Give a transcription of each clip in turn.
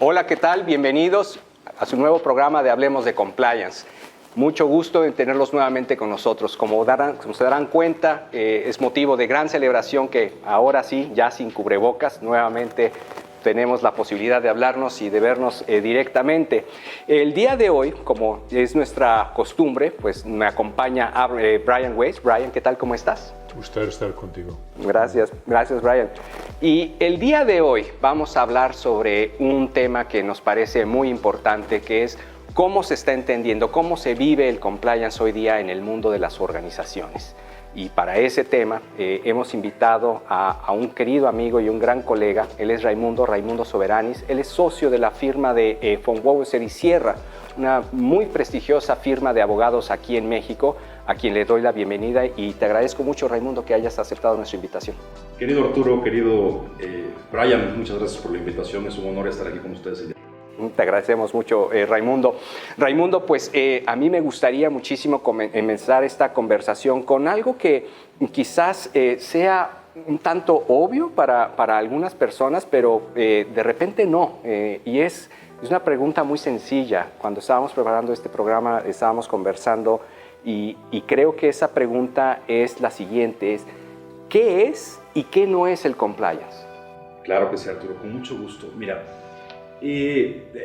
Hola, ¿qué tal? Bienvenidos a su nuevo programa de Hablemos de Compliance. Mucho gusto en tenerlos nuevamente con nosotros. Como se darán cuenta, es motivo de gran celebración que ahora sí, ya sin cubrebocas, nuevamente tenemos la posibilidad de hablarnos y de vernos directamente. El día de hoy, como es nuestra costumbre, pues me acompaña Brian Weiss. Brian, ¿qué tal? ¿Cómo estás? Gusto estar contigo. Gracias, Brian. Y el día de hoy vamos a hablar sobre un tema que nos parece muy importante, que es cómo se está entendiendo, cómo se vive el compliance hoy día en el mundo de las organizaciones. Y para ese tema hemos invitado a un querido amigo y un gran colega. Él es Raimundo Soberanis. Él es socio de la firma de von Wowser y Sierra, una muy prestigiosa firma de abogados aquí en México, a quien le doy la bienvenida y te agradezco mucho, Raimundo, que hayas aceptado nuestra invitación. Querido Arturo, querido Brian, muchas gracias por la invitación. Es un honor estar aquí con ustedes el día. Te agradecemos mucho, Raimundo. Raimundo, pues a mí me gustaría muchísimo comenzar esta conversación con algo que quizás sea un tanto obvio para algunas personas, pero de repente no. Y es una pregunta muy sencilla. Cuando estábamos preparando este programa, estábamos conversando y creo que esa pregunta es la siguiente, es ¿qué es y qué no es el compliance? Claro que sí, Arturo, con mucho gusto. Mira,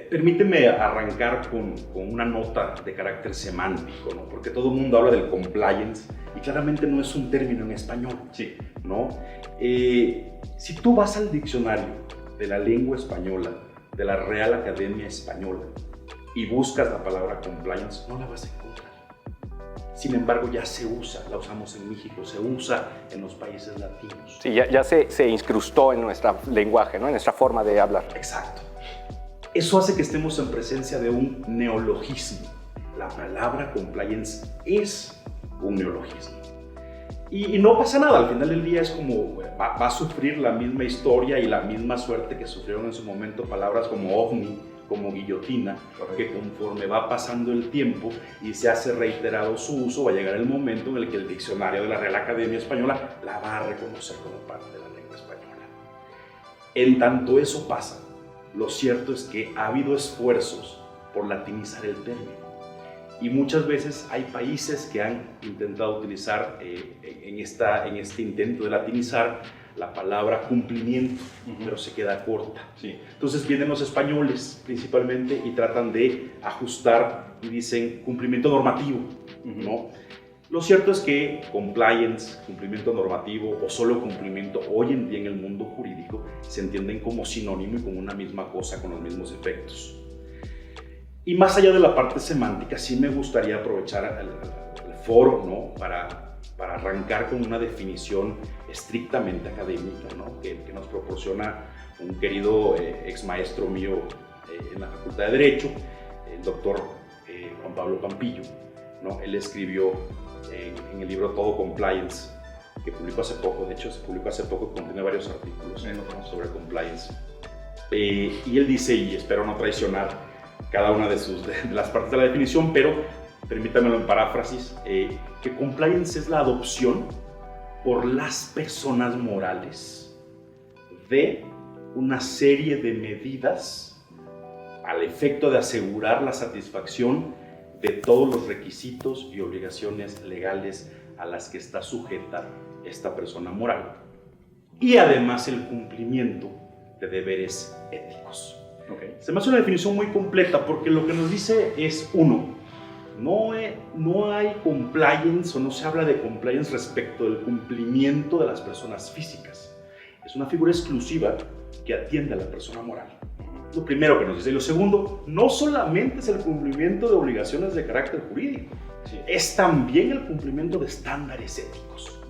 permíteme arrancar con una nota de carácter semántico, ¿no? Porque todo el mundo habla del compliance y claramente no es un término en español, sí, ¿no? Si tú vas al diccionario de la lengua española, de la Real Academia Española, y buscas la palabra compliance, no la vas a encontrar. Sin embargo, ya se usa, la usamos en México, se usa en los países latinos. Sí, ya se incrustó en nuestro lenguaje, ¿no? En nuestra forma de hablar. Exacto. Eso hace que estemos en presencia de un neologismo. La palabra compliance es un neologismo. Y no pasa nada, al final del día es como, va a sufrir la misma historia y la misma suerte que sufrieron en su momento palabras como ovni, como guillotina, que conforme va pasando el tiempo y se hace reiterado su uso, va a llegar el momento en el que el diccionario de la Real Academia Española la va a reconocer como parte de la lengua española. En tanto eso pasa, lo cierto es que ha habido esfuerzos por latinizar el término y muchas veces hay países que han intentado utilizar en este intento de latinizar la palabra cumplimiento, pero se queda corta. Sí. Entonces vienen los españoles principalmente y tratan de ajustar y dicen cumplimiento normativo, ¿no? Lo cierto es que compliance, cumplimiento normativo o solo cumplimiento hoy en día en el mundo jurídico se entienden como sinónimo y como una misma cosa con los mismos efectos. Y más allá de la parte semántica, sí me gustaría aprovechar el foro, ¿no? para arrancar con una definición estrictamente académica, ¿no? que nos proporciona un querido ex maestro mío en la Facultad de Derecho, el doctor Juan Pablo Pampillo, ¿no? Él escribió en el libro Todo Compliance, que publicó hace poco, de hecho se publicó hace poco, contiene varios artículos sobre compliance. Y él dice, y espero no traicionar cada una de las partes de la definición, pero permítamelo en paráfrasis, que compliance es la adopción por las personas morales de una serie de medidas al efecto de asegurar la satisfacción de todos los requisitos y obligaciones legales a las que está sujeta esta persona moral y además el cumplimiento de deberes éticos. Okay. Se me hace una definición muy completa porque lo que nos dice es, uno, no hay compliance o no se habla de compliance respecto del cumplimiento de las personas físicas. Es una figura exclusiva que atiende a la persona moral. Lo primero que nos dice. Y lo segundo, no solamente es el cumplimiento de obligaciones de carácter jurídico, sí, es también el cumplimiento de estándares éticos.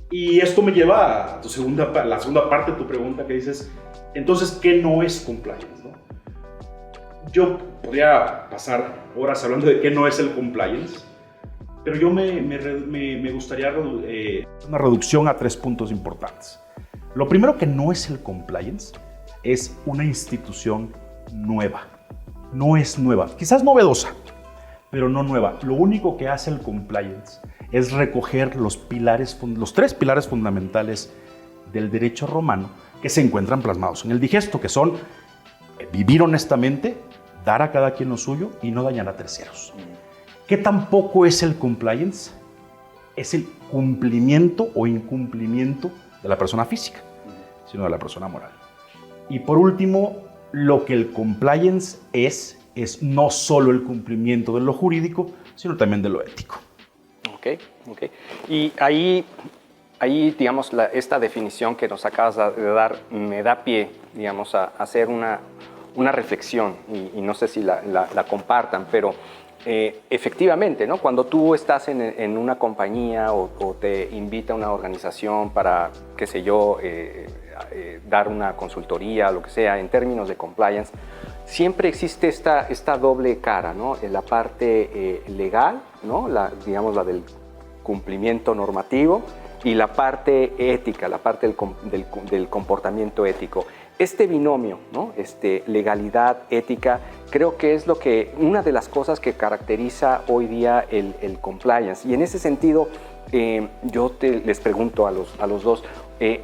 Y esto me lleva a la segunda parte de tu pregunta que dices, entonces, ¿qué no es compliance, ¿no? Yo podría pasar horas hablando de qué no es el compliance, pero yo me gustaría una reducción a 3 puntos importantes. Lo primero que no es el compliance es una institución nueva. No es nueva, quizás novedosa, pero no nueva. Lo único que hace el compliance es recoger los 3 pilares fundamentales del derecho romano que se encuentran plasmados en el digesto, que son vivir honestamente, dar a cada quien lo suyo y no dañar a terceros. ¿Qué tampoco es el compliance? Es el cumplimiento o incumplimiento de la persona física, sino de la persona moral. Y por último, lo que el compliance es no solo el cumplimiento de lo jurídico, sino también de lo ético. Ok. Y ahí digamos, esta definición que nos acabas de dar me da pie, digamos, a hacer una reflexión, y no sé si la compartan, pero efectivamente, ¿no? Cuando tú estás en una compañía o te invita una organización para, qué sé yo, dar una consultoría, lo que sea, en términos de compliance, siempre existe esta doble cara, ¿no? En la parte legal, ¿no? Digamos, la del cumplimiento normativo, y la parte ética, la parte del comportamiento ético. Este binomio, ¿no? Legalidad, ética, creo que es una de las cosas que caracteriza hoy día el compliance. Y en ese sentido, yo les pregunto a los dos,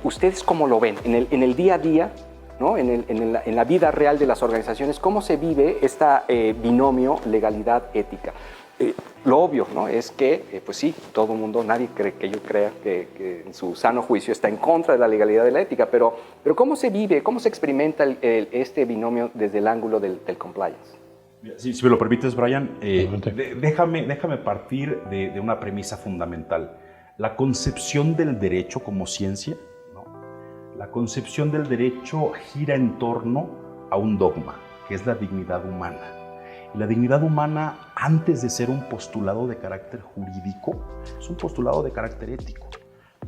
¿ustedes cómo lo ven? En el día a día, ¿no? En la vida real de las organizaciones, ¿cómo se vive este binomio legalidad-ética? Lo obvio, ¿no? Es que, pues sí, todo el mundo, nadie cree que yo crea que en su sano juicio está en contra de la legalidad y de la ética, pero ¿cómo se vive, cómo se experimenta este binomio desde el ángulo del compliance? Si me lo permites, Brian, déjame partir de una premisa fundamental. La concepción del derecho como ciencia, ¿no? La concepción del derecho gira en torno a un dogma, que es la dignidad humana. La dignidad humana, antes de ser un postulado de carácter jurídico, es un postulado de carácter ético.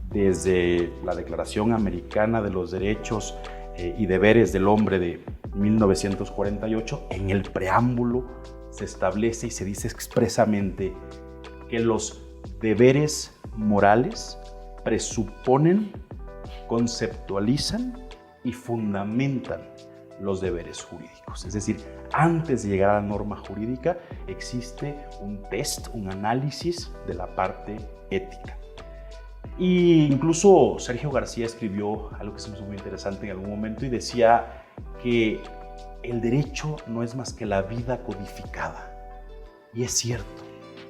Desde la Declaración Americana de los Derechos y Deberes del Hombre de 1948, en el preámbulo se establece y se dice expresamente que los deberes morales presuponen, conceptualizan y fundamentan los deberes jurídicos. Es decir, antes de llegar a la norma jurídica existe un test, un análisis de la parte ética. Y incluso Sergio García escribió algo que se me hizo muy interesante en algún momento y decía que el derecho no es más que la vida codificada. Y es cierto,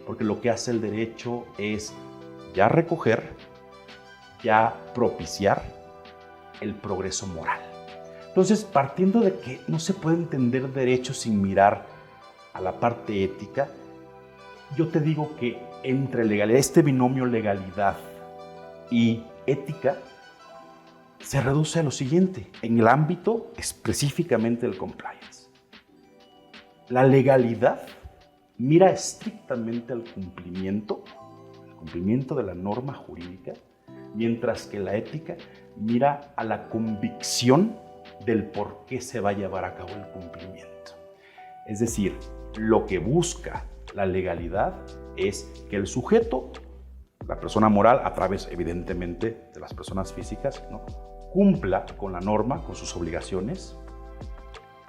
porque lo que hace el derecho es ya recoger, ya propiciar el progreso moral. Entonces, partiendo de que no se puede entender derecho sin mirar a la parte ética, yo te digo que entre legalidad, este binomio legalidad y ética se reduce a lo siguiente, en el ámbito específicamente del compliance. La legalidad mira estrictamente al cumplimiento de la norma jurídica, mientras que la ética mira a la convicción del por qué se va a llevar a cabo el cumplimiento. Es decir, lo que busca la legalidad es que el sujeto, la persona moral, a través evidentemente de las personas físicas, ¿no?, cumpla con la norma, con sus obligaciones,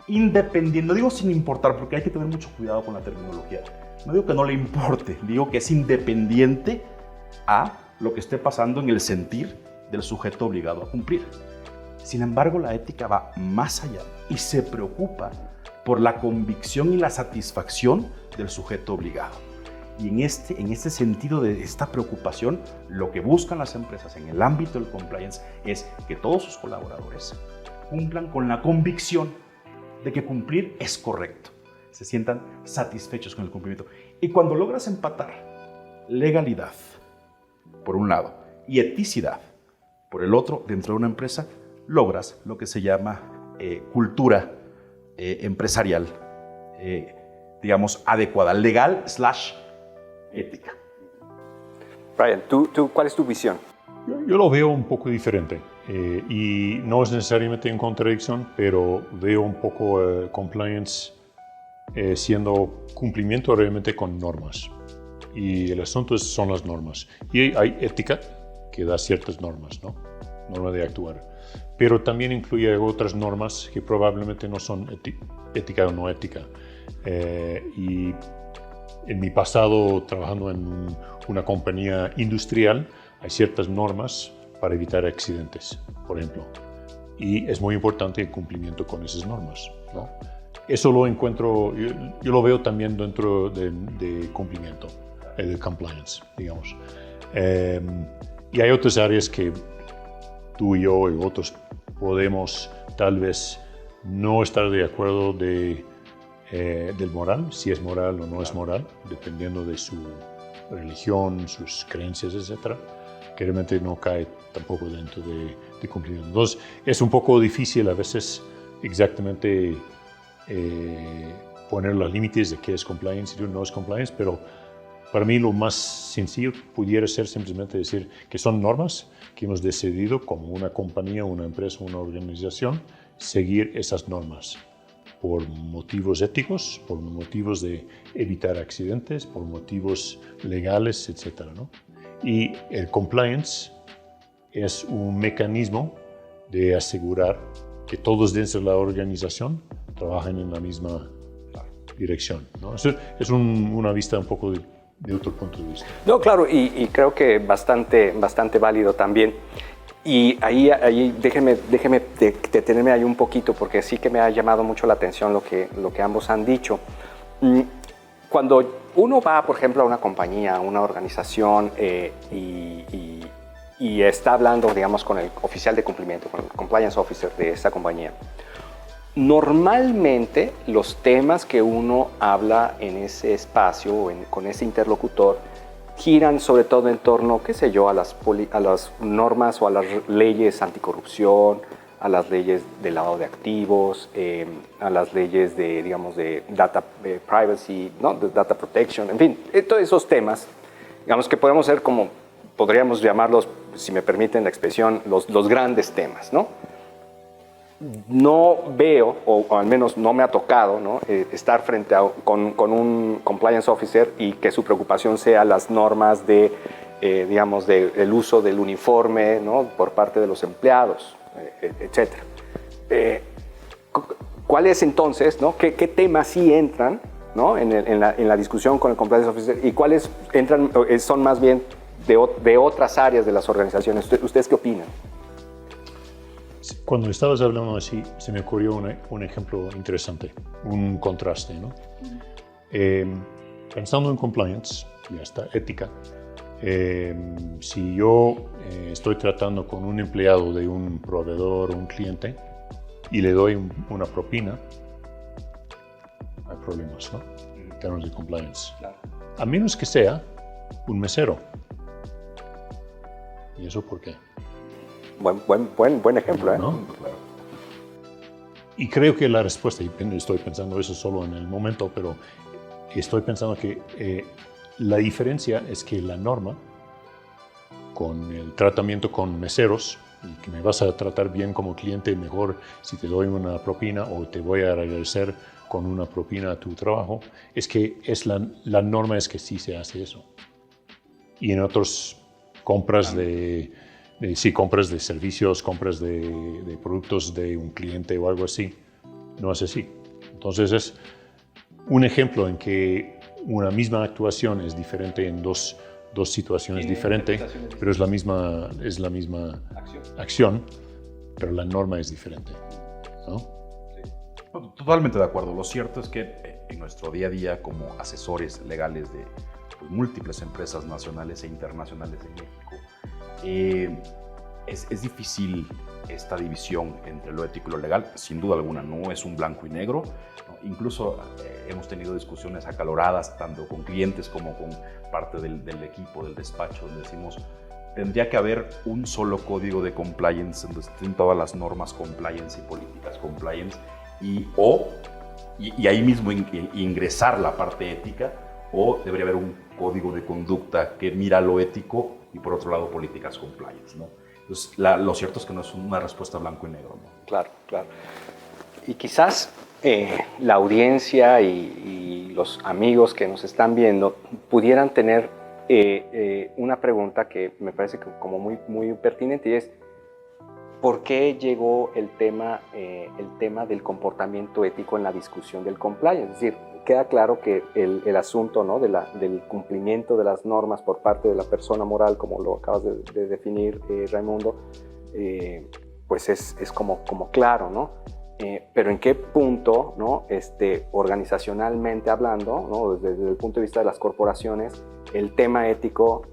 independiente, no digo sin importar, porque hay que tener mucho cuidado con la terminología. No digo que no le importe, digo que es independiente a lo que esté pasando en el sentir del sujeto obligado a cumplir. Sin embargo, la ética va más allá y se preocupa por la convicción y la satisfacción del sujeto obligado. Y en este sentido de esta preocupación, lo que buscan las empresas en el ámbito del compliance es que todos sus colaboradores cumplan con la convicción de que cumplir es correcto, se sientan satisfechos con el cumplimiento. Y cuando logras empatar legalidad, por un lado, y eticidad, por el otro, dentro de una empresa, logras lo que se llama cultura empresarial, digamos, adecuada, legal / ética. Brian, ¿cuál es tu visión? Yo lo veo un poco diferente y no es necesariamente en contradicción, pero veo un poco compliance siendo cumplimiento realmente con normas. Y el asunto son las normas. Y hay ética que da ciertas normas, ¿no? Norma de actuar. Pero también incluye otras normas que probablemente no son ética o no ética. Y en mi pasado, trabajando en una compañía industrial, hay ciertas normas para evitar accidentes. Por ejemplo, y es muy importante el cumplimiento con esas normas, ¿no? Eso lo encuentro, yo lo veo también dentro de cumplimiento, de compliance, digamos. Y hay otras áreas que tú y yo y otros podemos tal vez no estar de acuerdo del moral, si es moral o no es moral, dependiendo de su religión, sus creencias, etcétera, que realmente no cae tampoco dentro de cumplimiento. Entonces, es un poco difícil a veces exactamente poner los límites de qué es compliance y no es compliance, pero para mí lo más sencillo pudiera ser simplemente decir que son normas que hemos decidido como una compañía, una empresa, una organización, seguir esas normas por motivos éticos, por motivos de evitar accidentes, por motivos legales, etc., ¿no? Y el compliance es un mecanismo de asegurar que todos dentro de la organización trabajen en la misma dirección, ¿no? Eso es una vista un poco de otro punto de vista. No, claro, y creo que bastante válido también. Y ahí déjeme detenerme ahí un poquito, porque sí que me ha llamado mucho la atención lo que ambos han dicho. Cuando uno va, por ejemplo, a una compañía, a una organización y está hablando, digamos, con el oficial de cumplimiento, con el compliance officer de esa compañía, normalmente los temas que uno habla en ese espacio, con ese interlocutor, giran sobre todo en torno, qué sé yo, a las normas o a las leyes anticorrupción, a las leyes de lavado de activos, a las leyes de, digamos, de data privacy, ¿no? De data protection, en fin, todos esos temas, digamos que podríamos llamarlos, si me permiten la expresión, los grandes temas, ¿no? No veo, o al menos no me ha tocado, ¿no? Estar frente con un compliance officer y que su preocupación sea las normas de, digamos, el uso del uniforme, ¿no? Por parte de los empleados, etc. ¿Cuál es entonces, ¿no? ¿Qué temas sí entran, ¿no? en la discusión con el compliance officer y cuáles son más bien de otras áreas de las organizaciones? ¿Ustedes qué opinan? Cuando estabas hablando así, se me ocurrió un ejemplo interesante, un contraste, ¿no? Pensando en compliance, ya está, ética, si yo estoy tratando con un empleado de un proveedor o un cliente y le doy una propina, hay problemas, ¿no? En términos de compliance. Claro. A menos que sea un mesero. ¿Y eso por qué? Buen ejemplo, ¿eh? ¿No? Claro. Y creo que la respuesta, y estoy pensando eso solo en el momento, pero estoy pensando que la diferencia es que la norma, con el tratamiento con meseros, y que me vas a tratar bien como cliente, mejor si te doy una propina o te voy a agradecer con una propina a tu trabajo, es que la norma es que sí se hace eso. Y en otras compras compras de servicios, compras de productos de un cliente o algo así, no es así. Entonces es un ejemplo en que una misma actuación es diferente en dos situaciones diferentes, pero es la misma acción, pero la norma es diferente, ¿no? Sí. Totalmente de acuerdo. Lo cierto es que en nuestro día a día como asesores legales de múltiples empresas nacionales e internacionales en México, es difícil esta división entre lo ético y lo legal. Sin duda alguna, no es un blanco y negro, ¿no? Incluso hemos tenido discusiones acaloradas tanto con clientes como con parte del equipo, del despacho, donde decimos tendría que haber un solo código de compliance donde estén todas las normas compliance y políticas compliance y ahí mismo ingresar la parte ética, o debería haber un código de conducta que mira lo ético y por otro lado políticas compliance, ¿no? Entonces, lo cierto es que no es una respuesta blanco y negro, ¿no? Claro, claro. Y quizás la audiencia y los amigos que nos están viendo pudieran tener una pregunta que me parece como muy pertinente, y es ¿por qué llegó el tema del comportamiento ético en la discusión del compliance? Es decir, queda claro que el asunto, ¿no? del cumplimiento de las normas por parte de la persona moral, como lo acabas de definir, Raimundo, pues es como claro, ¿no? Pero ¿en qué punto, ¿no? Organizacionalmente hablando, ¿no? Desde el punto de vista de las corporaciones, el tema ético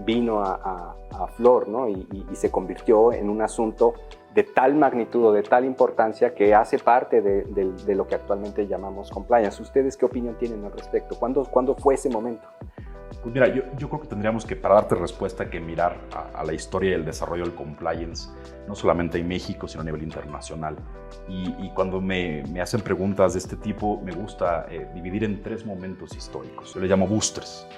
vino a flor, ¿no? Y se convirtió en un asunto de tal magnitud o de tal importancia que hace parte de lo que actualmente llamamos compliance. ¿Ustedes qué opinión tienen al respecto? ¿Cuándo fue ese momento? Pues mira, yo creo que tendríamos que, para darte respuesta, que mirar a la historia y el desarrollo del compliance, no solamente en México, sino a nivel internacional. Y cuando me hacen preguntas de este tipo, me gusta dividir en 3 momentos históricos. Yo les llamo boosters.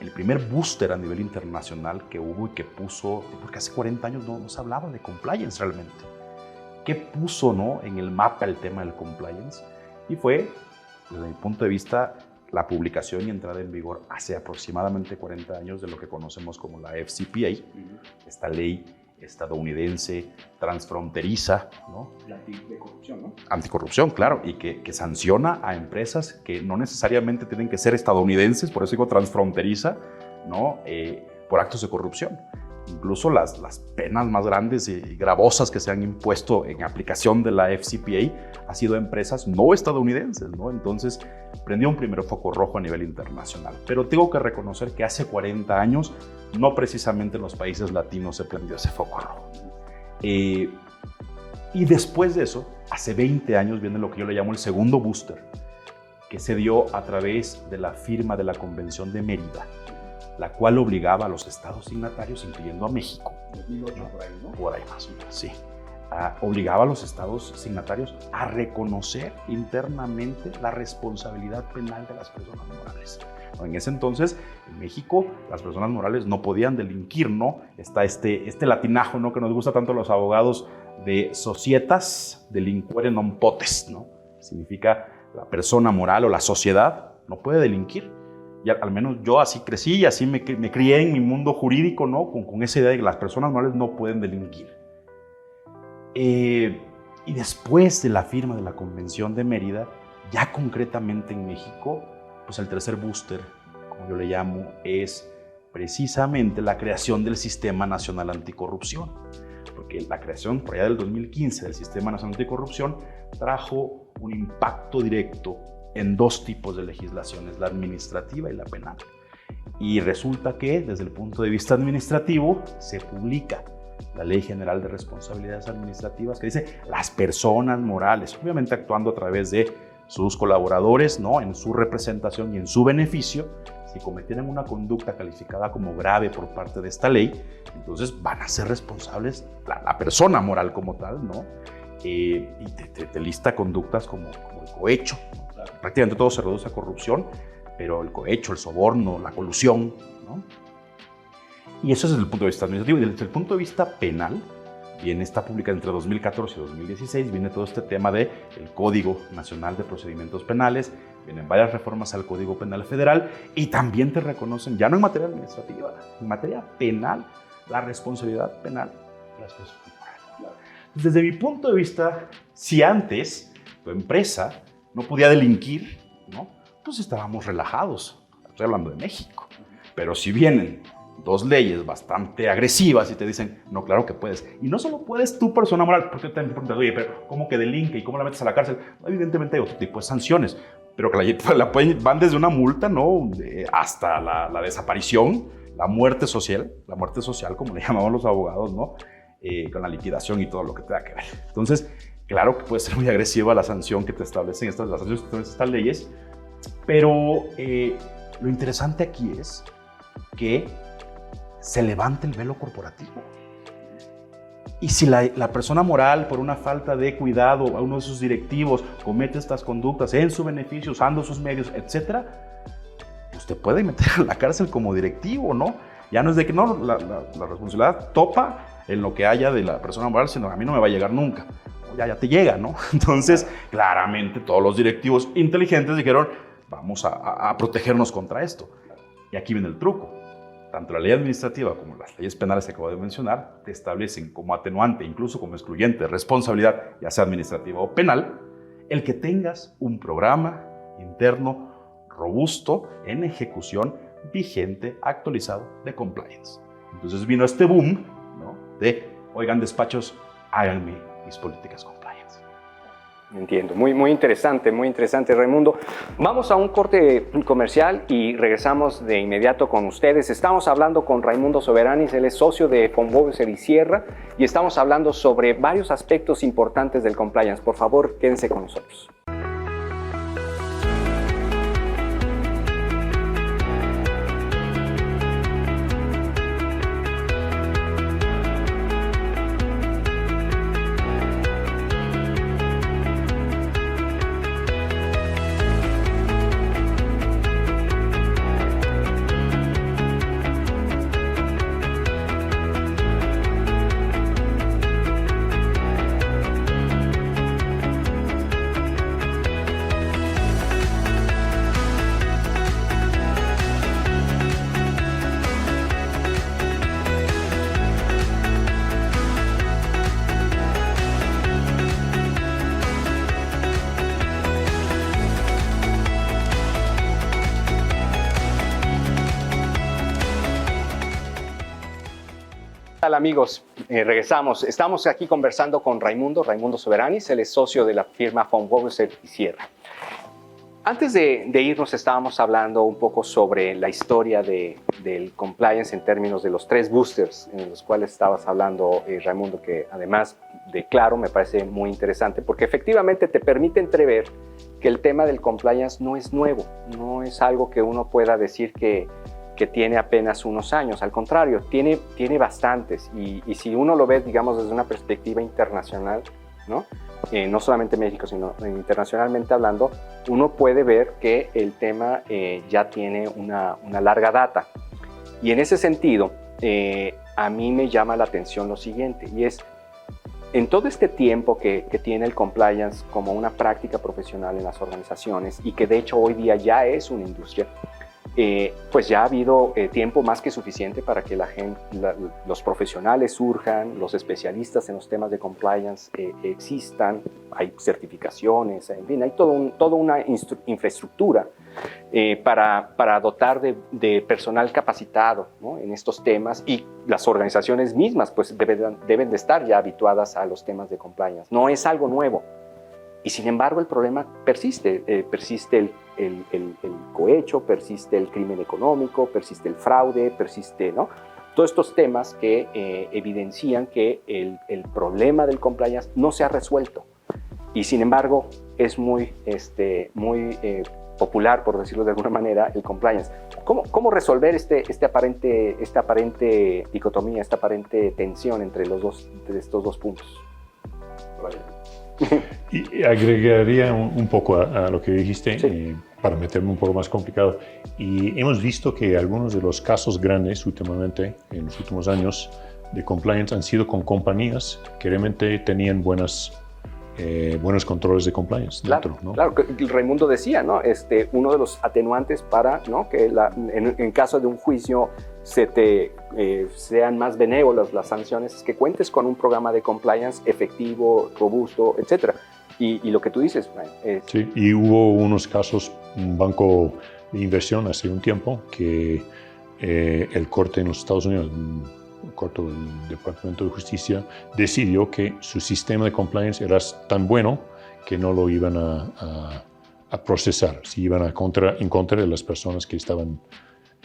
El primer booster a nivel internacional que hubo y que puso, porque hace 40 años no se hablaba de compliance realmente. ¿Qué puso, no, en el mapa el tema del compliance? Y fue, desde mi punto de vista, la publicación y entrada en vigor hace aproximadamente 40 años de lo que conocemos como la FCPA, esta ley estadounidense transfronteriza, ¿no? La anticorrupción, ¿no? Anticorrupción, claro, y que sanciona a empresas que no necesariamente tienen que ser estadounidenses, por eso digo transfronteriza, ¿no? Por actos de corrupción. Incluso las penas más grandes y gravosas que se han impuesto en aplicación de la FCPA ha sido a empresas no estadounidenses, ¿no? Entonces, prendió un primer foco rojo a nivel internacional. Pero tengo que reconocer que hace 40 años, no precisamente en los países latinos se prendió ese foco rojo. Y después de eso, hace 20 años viene lo que yo le llamo el segundo booster, que se dio a través de la firma de la Convención de Mérida, la cual obligaba a los estados signatarios, incluyendo a México. 2008, por ahí, ¿no? Por ahí más o menos, sí. Obligaba a los estados signatarios a reconocer internamente la responsabilidad penal de las personas morales. En ese entonces, en México, las personas morales no podían delinquir, ¿no? Está este latinajo, ¿no?, que nos gusta tanto a los abogados, de societas delinquere non potest, ¿no? Significa la persona moral o la sociedad no puede delinquir. Y al menos yo así crecí y así me crié en mi mundo jurídico, ¿no? Con esa idea de que las personas morales no pueden delinquir. Y después de la firma de la Convención de Mérida, ya concretamente en México, pues el tercer booster, como yo le llamo, es precisamente la creación del Sistema Nacional Anticorrupción. Porque la creación, por allá del 2015, del Sistema Nacional Anticorrupción trajo un impacto directo en 2 tipos de legislaciones, la administrativa y la penal. Y resulta que, desde el punto de vista administrativo, se publica la Ley General de Responsabilidades Administrativas, que dice las personas morales, obviamente actuando a través de sus colaboradores, ¿no?, en su representación y en su beneficio, si cometieran una conducta calificada como grave por parte de esta ley, entonces van a ser responsables la persona moral como tal, ¿no? Y te lista conductas como el cohecho, ¿no? Prácticamente todo se reduce a corrupción, pero el cohecho, el soborno, la colusión, ¿no? Y eso es desde el punto de vista administrativo. Y desde el punto de vista penal, está publicada entre 2014 y 2016, viene todo este tema del Código Nacional de Procedimientos Penales, vienen varias reformas al Código Penal Federal y también te reconocen, ya no en materia administrativa, en materia penal, la responsabilidad penal de las personas morales. Desde mi punto de vista, si antes tu empresa no podía delinquir, ¿no?, pues estábamos relajados. Estoy hablando de México. Pero si vienen 2 leyes bastante agresivas y te dicen, no, claro que puedes. Y no solo puedes tú, persona moral, porque te preguntas, oye, pero ¿cómo que delinque y cómo la metes a la cárcel? Evidentemente hay otro tipo de sanciones, pero que van desde una multa, ¿no?, hasta la desaparición, la muerte social, como le llamamos los abogados, ¿no?, con la liquidación y todo lo que tenga que ver. Entonces, claro que puede ser muy agresiva la sanción que te establecen estas leyes, pero lo interesante aquí es que se levanta el velo corporativo. Y si la persona moral, por una falta de cuidado a uno de sus directivos, comete estas conductas en su beneficio, usando sus medios, etc., usted puede meter a la cárcel como directivo, ¿no? Ya no es de que no, la responsabilidad topa en lo que haya de la persona moral, sino a mí no me va a llegar nunca. Ya te llega, ¿no? Entonces, claramente todos los directivos inteligentes dijeron, vamos a protegernos contra esto. Y aquí viene el truco. Tanto la ley administrativa como las leyes penales que acabo de mencionar te establecen como atenuante, incluso como excluyente, responsabilidad, ya sea administrativa o penal, el que tengas un programa interno robusto en ejecución, vigente, actualizado de compliance. Entonces vino este boom, ¿no?, de oigan despachos, háganme mis políticas compliance. Entiendo, muy interesante, Raimundo. Vamos a un corte comercial y regresamos de inmediato con ustedes. Estamos hablando con Raimundo Soberanis, él es socio de von Wöbel y Sierra, y estamos hablando sobre varios aspectos importantes del compliance. Por favor, quédense con nosotros. Hola amigos, regresamos. Estamos aquí conversando con Raimundo Soberanis, él es socio de la firma von Wöbel y Sierra. Antes de irnos estábamos hablando un poco sobre la historia del compliance en términos de los 3 boosters en los cuales estabas hablando, Raimundo, que además de claro me parece muy interesante porque efectivamente te permite entrever que el tema del compliance no es nuevo, no es algo que uno pueda decir que tiene apenas unos años, al contrario, tiene bastantes y si uno lo ve, digamos, desde una perspectiva internacional, ¿no? No solamente México, sino internacionalmente hablando, uno puede ver que el tema ya tiene una larga data. Y en ese sentido, a mí me llama la atención lo siguiente, y es, en todo este tiempo que tiene el compliance como una práctica profesional en las organizaciones, y que de hecho hoy día ya es una industria, pues ya ha habido tiempo más que suficiente para que los profesionales surjan, los especialistas en los temas de compliance existan, hay certificaciones, en fin, hay toda una infraestructura para dotar de personal capacitado, ¿no? En estos temas, y las organizaciones mismas pues deben de estar ya habituadas a los temas de compliance. No es algo nuevo. Y sin embargo el problema persiste, persiste el cohecho, persiste el crimen económico, persiste el fraude, persiste, ¿no? Todos estos temas que evidencian que el problema del compliance no se ha resuelto. Y sin embargo es muy popular, por decirlo de alguna manera, el compliance. ¿Cómo resolver esta aparente dicotomía, esta aparente tensión entre estos dos puntos? Vale. Y agregaría un poco a lo que dijiste, sí, para meterme un poco más complicado. Y hemos visto que algunos de los casos grandes últimamente, en los últimos años, de compliance han sido con compañías que realmente tenían buenos controles de compliance dentro, ¿no? Claro, Raimundo decía, ¿no? Uno de los atenuantes para, ¿no?, que en caso de un juicio sean más benévolas las sanciones, es que cuentes con un programa de compliance efectivo, robusto, etc. Y lo que tú dices, Sí, y hubo unos casos, un banco de inversión hace un tiempo, que el corte en los Estados Unidos, el corte del Departamento de Justicia, decidió que su sistema de compliance era tan bueno que no lo iban a procesar, si iban en contra de las personas que estaban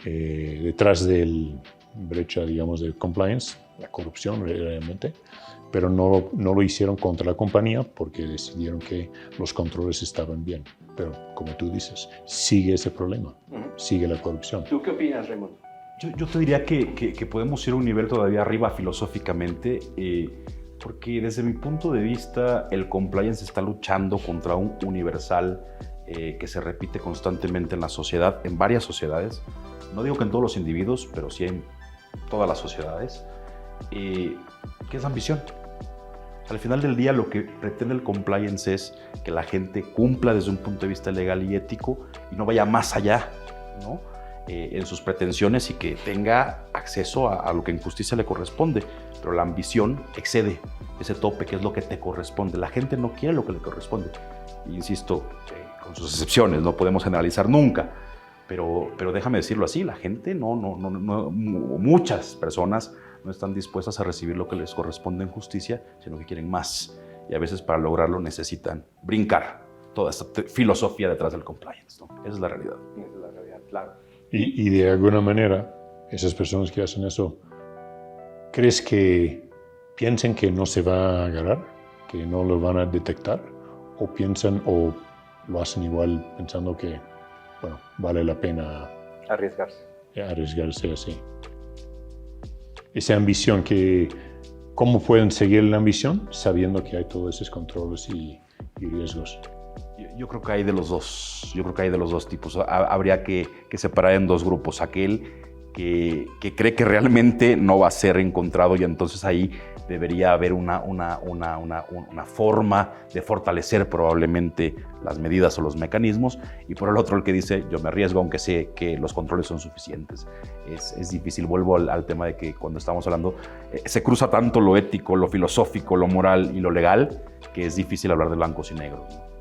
detrás del brecha, digamos, de compliance, la corrupción realmente, pero no lo hicieron contra la compañía porque decidieron que los controles estaban bien. Pero como tú dices, sigue ese problema, sigue la corrupción. ¿Tú qué opinas, Raimundo? Yo te diría que podemos ir a un nivel todavía arriba filosóficamente, porque desde mi punto de vista el compliance está luchando contra un universal que se repite constantemente en la sociedad, en varias sociedades. No digo que en todos los individuos, pero sí en todas las sociedades, que es ambición. Al final del día lo que pretende el compliance es que la gente cumpla desde un punto de vista legal y ético y no vaya más allá, ¿no?, en sus pretensiones, y que tenga acceso a lo que en justicia le corresponde. Pero la ambición excede ese tope que es lo que te corresponde. La gente no quiere lo que le corresponde. E insisto, con sus excepciones, no podemos generalizar nunca. Pero déjame decirlo así, la gente muchas personas no están dispuestas a recibir lo que les corresponde en justicia, sino que quieren más. Y a veces para lograrlo necesitan brincar toda esta filosofía detrás del compliance, ¿no? Esa es la realidad. Esa es la realidad, claro. Y de alguna manera, esas personas que hacen eso, ¿crees que piensan que no se va a agarrar, que no lo van a detectar? ¿O piensan o lo hacen igual pensando que, bueno, vale la pena arriesgarse así? Esa ambición ¿cómo pueden seguir la ambición sabiendo que hay todos esos controles y riesgos? Yo creo que hay de los dos. Yo creo que hay de los dos tipos. Habría que separar en dos grupos. Aquel que cree que realmente no va a ser encontrado, y entonces ahí debería haber una forma de fortalecer probablemente las medidas o los mecanismos, y por el otro el que dice yo me arriesgo aunque sé que los controles son suficientes. Es difícil. Vuelvo al tema de que cuando estamos hablando se cruza tanto lo ético, lo filosófico, lo moral y lo legal, que es difícil hablar de blancos y negros, ¿no?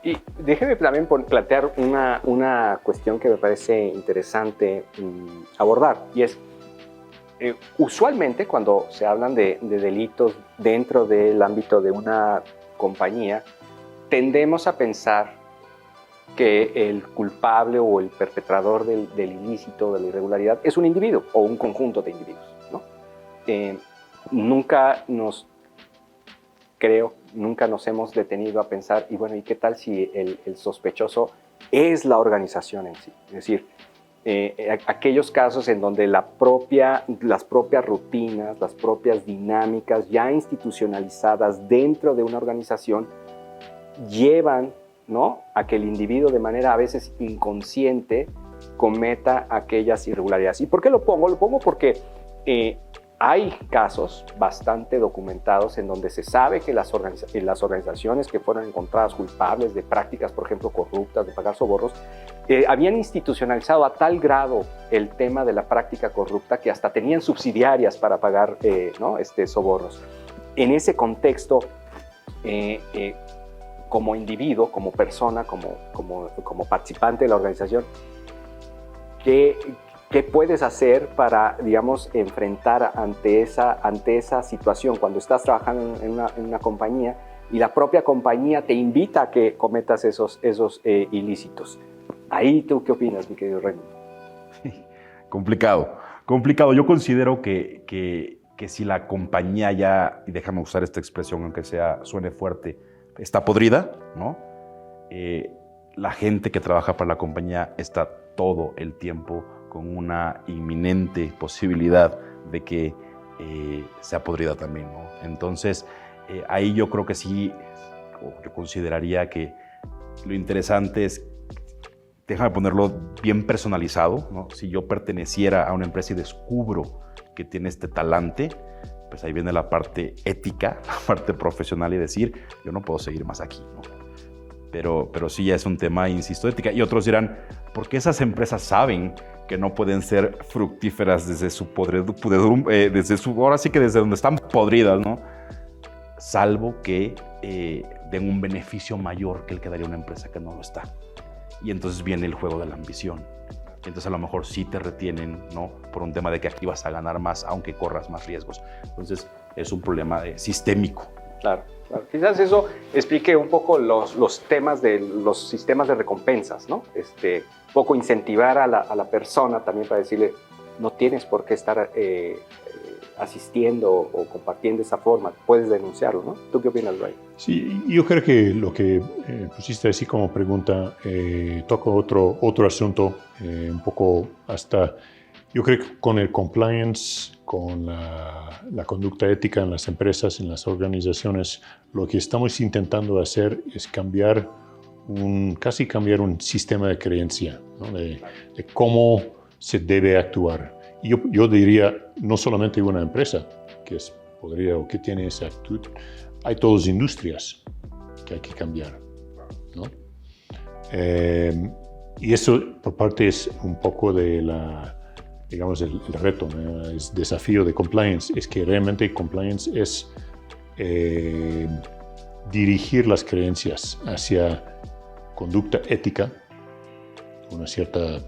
Y déjeme también plantear una cuestión que me parece interesante abordar, y es, usualmente cuando se hablan de delitos dentro del ámbito de una compañía, tendemos a pensar que el culpable o el perpetrador del ilícito, de la irregularidad, es un individuo o un conjunto de individuos, ¿no? Nunca nos hemos detenido a pensar, y bueno, ¿y qué tal si el sospechoso es la organización en sí? Es decir, aquellos casos en donde las propias rutinas, las propias dinámicas ya institucionalizadas dentro de una organización llevan, ¿no?, a que el individuo de manera a veces inconsciente cometa aquellas irregularidades. ¿Y por qué lo pongo? Lo pongo porque hay casos bastante documentados en donde se sabe que las organizaciones que fueron encontradas culpables de prácticas, por ejemplo, corruptas, de pagar sobornos, habían institucionalizado a tal grado el tema de la práctica corrupta que hasta tenían subsidiarias para pagar sobornos. En ese contexto, como individuo, como persona, como participante de la organización, ¿qué puedes hacer para, digamos, enfrentar ante esa situación cuando estás trabajando en una compañía y la propia compañía te invita a que cometas esos ilícitos? Ahí, ¿tú qué opinas, mi querido Raymond? Complicado. Yo considero que si la compañía ya, y déjame usar esta expresión aunque suene fuerte, está podrida, ¿no? La gente que trabaja para la compañía está todo el tiempo con una inminente posibilidad de que sea podrida también, ¿no? Entonces, ahí yo creo que sí, yo consideraría que lo interesante es, déjame ponerlo bien personalizado, ¿no? Si yo perteneciera a una empresa y descubro que tiene este talante, pues ahí viene la parte ética, la parte profesional, y decir, yo no puedo seguir más aquí, ¿no? Pero sí ya es un tema, insisto, ética. Y otros dirán, ¿por qué esas empresas saben que no pueden ser fructíferas desde su ahora sí que desde donde están podridas, ¿no? Salvo que den un beneficio mayor que el que daría una empresa que no lo está. Y entonces viene el juego de la ambición. Y entonces a lo mejor sí te retienen, ¿no?, por un tema de que aquí vas a ganar más, aunque corras más riesgos. Entonces es un problema sistémico. Claro. Quizás eso explique un poco los temas de los sistemas de recompensas, ¿no? Un poco incentivar a la persona también para decirle, no tienes por qué estar asistiendo o compartiendo de esa forma, puedes denunciarlo, ¿no? ¿Tú qué opinas, Ray? Sí, yo creo que lo que pusiste así como pregunta toca otro asunto, un poco hasta, yo creo que con el compliance, con la conducta ética en las empresas, en las organizaciones, lo que estamos intentando hacer es casi cambiar un sistema de creencia, ¿no?, de cómo se debe actuar. Y yo diría, no solamente una empresa que tiene esa actitud, hay todas industrias que hay que cambiar, ¿no? Y eso por parte es un poco de el reto, ¿no?, el desafío de compliance, es que realmente compliance es dirigir las creencias hacia conducta ética, una cierta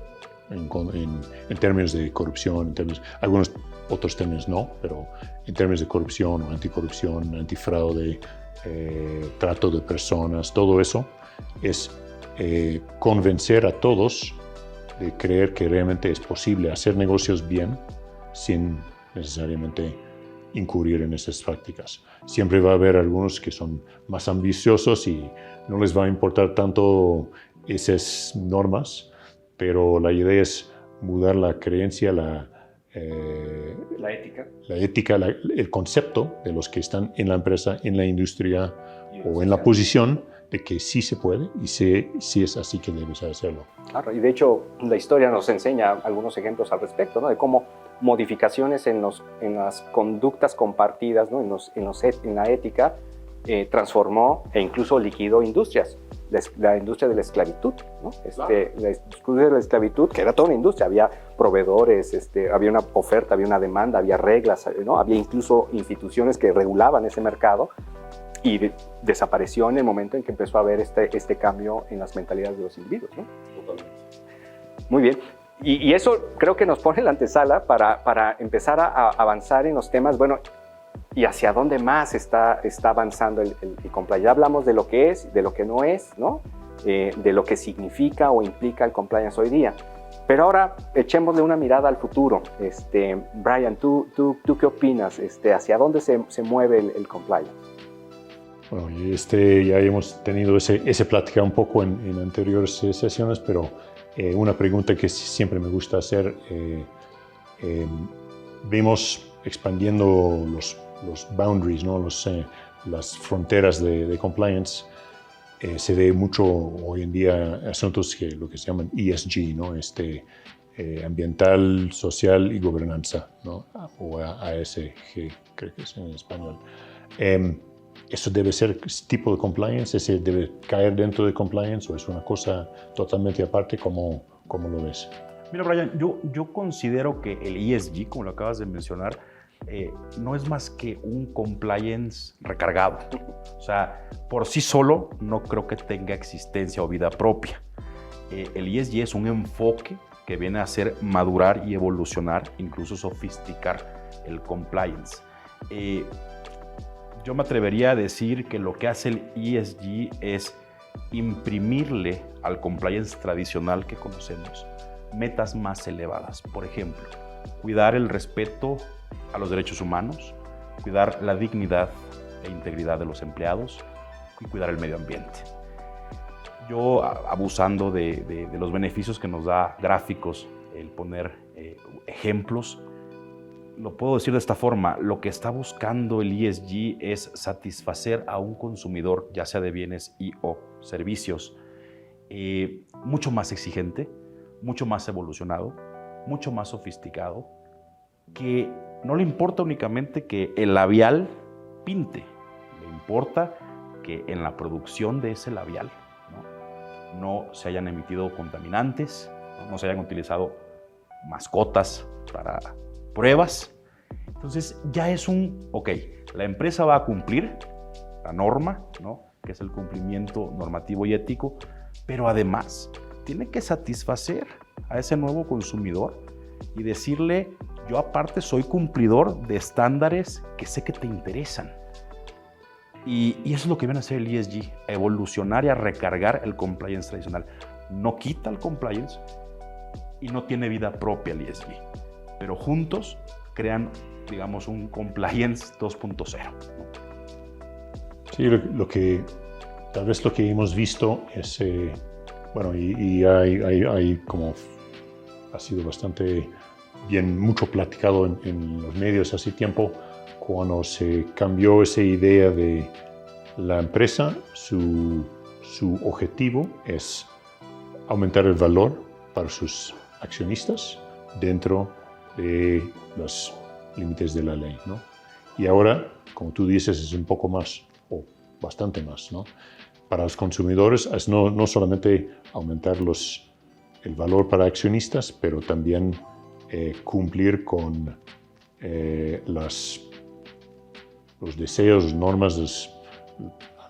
en términos de corrupción, algunos otros términos no, pero en términos de corrupción o anticorrupción, antifraude, trato de personas, todo eso es convencer a todos de creer que realmente es posible hacer negocios bien sin necesariamente incurrir en esas prácticas. Siempre va a haber algunos que son más ambiciosos y no les va a importar tanto esas normas, pero la idea es mudar la creencia, la ética, el concepto de los que están en la empresa, en la industria o en la posición de que sí se puede y sí es así que debes hacerlo. Claro, y de hecho la historia nos enseña algunos ejemplos al respecto, ¿no? De cómo modificaciones en las conductas compartidas, ¿no? en la ética, transformó e incluso liquidó industrias. La industria de la esclavitud, ¿no? La industria de la esclavitud, que era toda una industria, había proveedores, había una oferta, había una demanda, había reglas, ¿no? Había incluso instituciones que regulaban ese mercado, y desapareció en el momento en que empezó a haber este cambio en las mentalidades de los individuos, ¿no? Totalmente. Muy bien. Y eso creo que nos pone la antesala para empezar a avanzar en los temas, bueno, y hacia dónde más está avanzando el compliance. Ya hablamos de lo que es, de lo que no es, ¿no? De lo que significa o implica el compliance hoy día. Pero ahora echémosle una mirada al futuro. Brian, ¿tú qué opinas? ¿Hacia dónde se mueve el compliance? Bueno, ya hemos tenido ese plática un poco en anteriores sesiones, pero una pregunta que siempre me gusta hacer, vemos expandiendo los boundaries, ¿no? Las fronteras de compliance. Se ve mucho hoy en día asuntos lo que se llaman ESG, ¿no? Ambiental, social y gobernanza, ¿no? O ASG, creo que es en español. ¿Eso debe ser tipo de compliance? ¿Ese debe caer dentro de compliance o es una cosa totalmente aparte? ¿Cómo lo ves? Mira, Brian, yo considero que el ESG, como lo acabas de mencionar, no es más que un compliance recargado. O sea, por sí solo no creo que tenga existencia o vida propia. El ESG es un enfoque que viene a hacer madurar y evolucionar, incluso sofisticar el compliance. Yo me atrevería a decir que lo que hace el ESG es imprimirle al compliance tradicional que conocemos metas más elevadas. Por ejemplo, cuidar el respeto a los derechos humanos, cuidar la dignidad e integridad de los empleados y cuidar el medio ambiente. Yo, abusando de los beneficios que nos da gráficos, el poner ejemplos, lo puedo decir de esta forma: lo que está buscando el ESG es satisfacer a un consumidor, ya sea de bienes y o servicios, mucho más exigente, mucho más evolucionado, mucho más sofisticado, que no le importa únicamente que el labial pinte, le importa que en la producción de ese labial no se hayan emitido contaminantes, no se hayan utilizado mascotas para pruebas. Entonces ya es la empresa va a cumplir la norma, ¿no? Que es el cumplimiento normativo y ético, pero además tiene que satisfacer a ese nuevo consumidor y decirle: yo aparte soy cumplidor de estándares que sé que te interesan. Y eso es lo que viene a hacer el ESG, a evolucionar y a recargar el compliance tradicional. No quita el compliance y no tiene vida propia el ESG, pero juntos crean, digamos, un compliance 2.0. Sí, tal vez lo que hemos visto es, bueno, y hay como ha sido bastante bien, mucho platicado en los medios hace tiempo, cuando se cambió esa idea de la empresa, su objetivo es aumentar el valor para sus accionistas dentro de los límites de la ley, ¿no? Y ahora, como tú dices, es un poco más, o bastante más, ¿no? Para los consumidores es no solamente aumentar el valor para accionistas, pero también cumplir con los deseos, normas,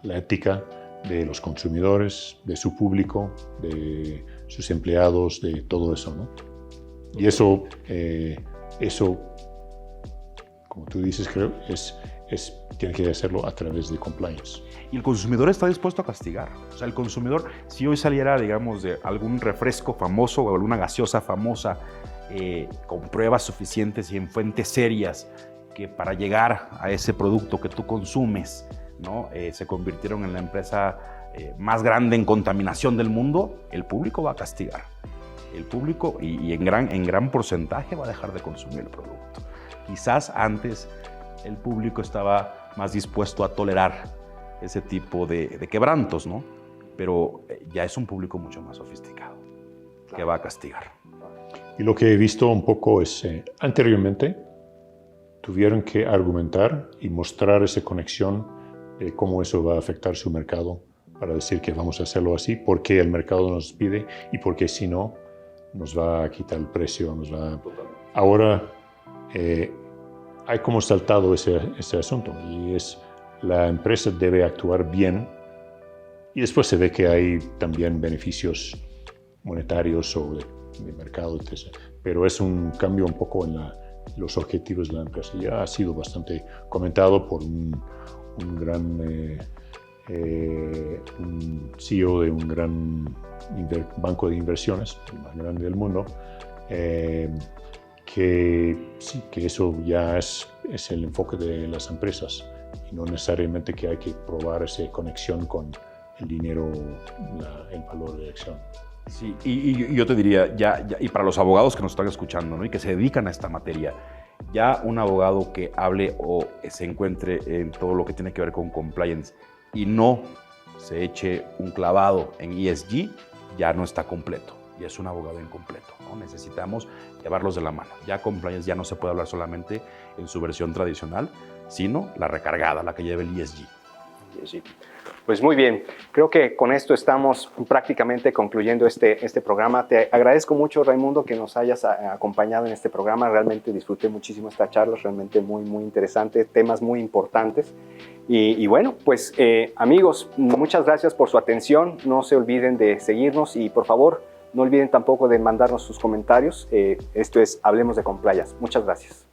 la ética de los consumidores, de su público, de sus empleados, de todo eso, ¿no? Y eso, como tú dices, creo, tiene que hacerlo a través de compliance. Y el consumidor está dispuesto a castigar. O sea, el consumidor, si hoy saliera, digamos, de algún refresco famoso o alguna gaseosa famosa con pruebas suficientes y en fuentes serias que para llegar a ese producto que tú consumes, ¿no? Se convirtieron en la empresa más grande en contaminación del mundo, el público va a castigar. El público, y en gran porcentaje, va a dejar de consumir el producto. Quizás antes el público estaba más dispuesto a tolerar ese tipo de quebrantos, ¿no? Pero ya es un público mucho más sofisticado que va a castigar. Y lo que he visto un poco es, anteriormente tuvieron que argumentar y mostrar esa conexión de cómo eso va a afectar su mercado para decir que vamos a hacerlo así, porque el mercado nos pide y porque si no nos va a quitar el precio. Ahora hay como saltado ese asunto y la empresa debe actuar bien y después se ve que hay también beneficios monetarios o de mercado, etc. Pero es un cambio un poco en los objetivos de la empresa. Ya ha sido bastante comentado por un CEO de un gran banco de inversiones, el más grande del mundo, que sí, que eso ya es el enfoque de las empresas y no necesariamente que hay que probar esa conexión con el dinero, el valor de acción. Sí, y yo te diría, y para los abogados que nos están escuchando, ¿no? Y que se dedican a esta materia, ya un abogado que hable o se encuentre en todo lo que tiene que ver con compliance y no se eche un clavado en ESG, ya no está completo, ya es un abogado incompleto, ¿no? Necesitamos llevarlos de la mano. Ya compliance ya no se puede hablar solamente en su versión tradicional, sino la recargada, la que lleva el ESG. Sí. Pues muy bien, creo que con esto estamos prácticamente concluyendo este programa. Te agradezco mucho, Raimundo, que nos hayas acompañado en este programa. Realmente disfruté muchísimo esta charla, realmente muy interesante, temas muy importantes. Y bueno, pues amigos, muchas gracias por su atención. No se olviden de seguirnos y por favor, no olviden tampoco de mandarnos sus comentarios. Esto es Hablemos de Compliance. Muchas gracias.